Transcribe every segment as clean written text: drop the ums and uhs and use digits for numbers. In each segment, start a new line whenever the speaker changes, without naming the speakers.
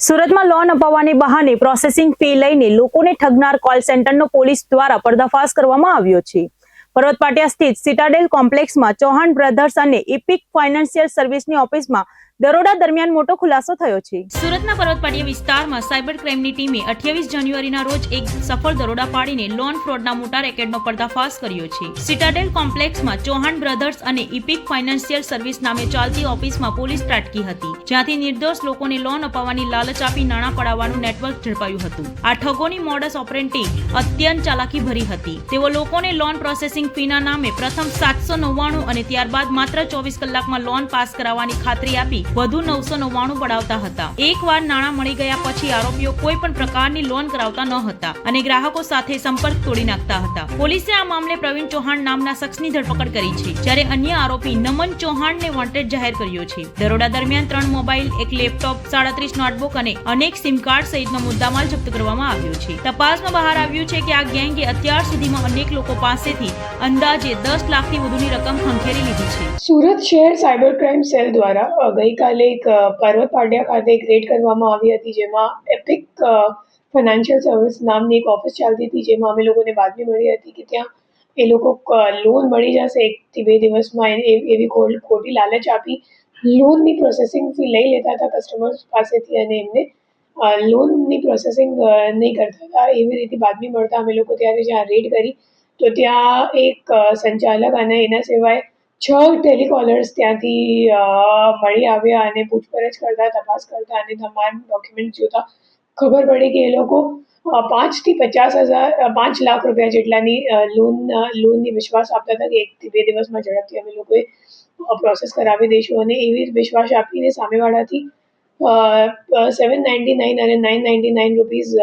સુરતમાં લોન અપાવવાની બહાને processing fee લઈને લોકોને ઠગનાર કોલ સેન્ટરનો પોલીસ દ્વારા પર્દાફાશ કરવામાં આવ્યો છે। પર્વત પાટિયા સ્થિત સિટાડેલ કોમ્પ્લેક્સમાં ચૌહાણ બ્રધર્સ અને ઇપિક ફાઇનાન્શિયલ સર્વિસની ઓફિસમાં દરોડા દરમિયાન મોટો ખુલાસો થયો છે। સુરતના પર્વત પાટિયા વિસ્તારમાં સાયબર ક્રાઇમની ટીમે 28 જાન્યુઆરીના રોજ એક સફળ દરોડા પાડીને લોન ફ્રોડના મોટા રેકેટનો પર્દાફાશ કર્યો છે। સિટાડેલ કોમ્પ્લેક્સમાં ચૌહાણ બ્રધર્સ અને ઇપિક ફાઇનાન્શિયલ સર્વિસ નામે ચાલતી ઓફિસમાં પોલીસ ત્રાટકી હતી, જ્યાંથી નિર્દોષ લોકોને લોન અપાવવાની લાલચ આપી નાણાં પડાવવાનું નેટવર્ક ઝડપાયું હતું। આ ઠગોની મોડસ ઓપરેન્ડી અત્યંત ચાલાકી ભરી હતી। તેઓ લોકોને લોન પ્રોસેસિંગ ફીના નામે પ્રથમ 799 અને ત્યારબાદ માત્ર 24 કલાકમાં લોન પાસ કરાવવાની ખાતરી આપી વધુ 999 પડાવતા હતા। એકવાર નાણાં મળી ગયા પછી આરોપીઓ કોઈ પણ પ્રકારની લોન કરાવતા ન હતા અને ગ્રાહકો સાથે સંપર્ક તોડી નાખતા હતા। પોલીસે આ મામલે પ્રવીણ ચૌહાણ નામના શખ્સની ધરપકડ કરી છે, જ્યારે અન્ય આરોપી નમન ચૌહાણને વોન્ટેડ જાહેર કર્યો છે। દરોડા દરમિયાન 3 મોબાઈલ, એક લેપટોપ, 37 નોટબુક અને અનેક સિમ કાર્ડ સહિતનો મુદ્દામાલ જપ્ત કરવામાં આવ્યો છે। તપાસમાં બહાર આવ્યું છે કે આ ગેંગે અત્યાર સુધીમાં અનેક લોકો પાસેથી અંદાજે 10 લાખથી વધુની રકમ ખંખેરી લીધી છે।
સુરત શહેર સાયબર ક્રાઇમ સેલ દ્વારા ગઈકાલે એક પર્વત પાટિયા ખાતે એક રેડ કરવામાં આવી હતી, જેમાં એપિક ફાઇનાન્શિયલ સર્વિસ નામની એક ઓફિસ ચાલતી હતી, જેમાં અમે લોકોને બાતમી મળી હતી કે ત્યાં એ લોકો લોન મળી જશે 1 થી 2 દિવસમાં એવી ખોટી લાલચ આપી લોનની પ્રોસેસિંગ ફી લઈ લેતા હતા કસ્ટમર્સ પાસેથી અને એમને લોનની પ્રોસેસિંગ નહીં કરતા હતા। એવી રીતે બાતમી મળતા અમે લોકો ત્યારે જ્યાં રેડ કરી તો ત્યાં એક સંચાલક અને એના સિવાય 6 ટેલિકોલર્સ ત્યાંથી મળી આવ્યા અને પૂછપરછ કરતા, તપાસ કરતા અને તમામ ડોક્યુમેન્ટ જોતા ખબર પડી કે એ લોકો 5 થી 5 લાખ રૂપિયા જેટલાની લોનની વિશ્વાસ આપતા હતા કે 1 થી 2 દિવસમાં ઝડપથી અમે લોકોએ પ્રોસેસ કરાવી દઈશું અને એવી વિશ્વાસ આપીને સામેવાળાથી 799 અને 999 રૂપીઝ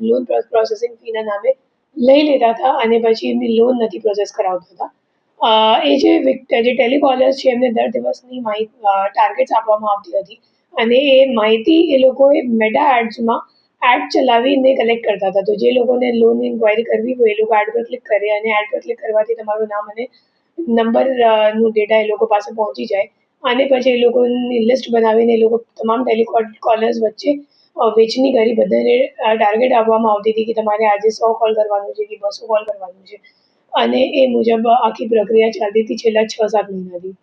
લોન પ્રોસેસિંગ ફીના નામે લઈ લેતા હતા અને પછી એમની લોન નથી પ્રોસેસ કરાવતા હતા। એ જે ટેલિકોલર્સ છે એમને દર દિવસની ટાર્ગેટ્સ આપવામાં આવતી હતી અને એ માહિતી એ લોકોએ મેટા એડ્સમાં એડ ચલાવીને કલેક્ટ કરતા હતા। તો જે લોકોને લોનની ઇન્ક્વાયરી કરવી હોય એ લોકો એડ પર ક્લિક કરે અને એડ પર ક્લિક કરવાથી તમારું નામ અને નંબરનું ડેટા એ લોકો પાસે પહોંચી જાય અને પછી એ લોકોની લિસ્ટ બનાવીને એ લોકો તમામ ટેલિકોલર્સ વચ્ચે વેચણી કરી બધાને ટાર્ગેટ આપવામાં આવતી હતી કે તમારે આજે 100 કોલ કરવાનું છે કે 200 કોલ કરવાનું છે અને એ મુજબ આખી પ્રક્રિયા ચાલતી હતી છેલ્લા 6-7 મહિનાથી।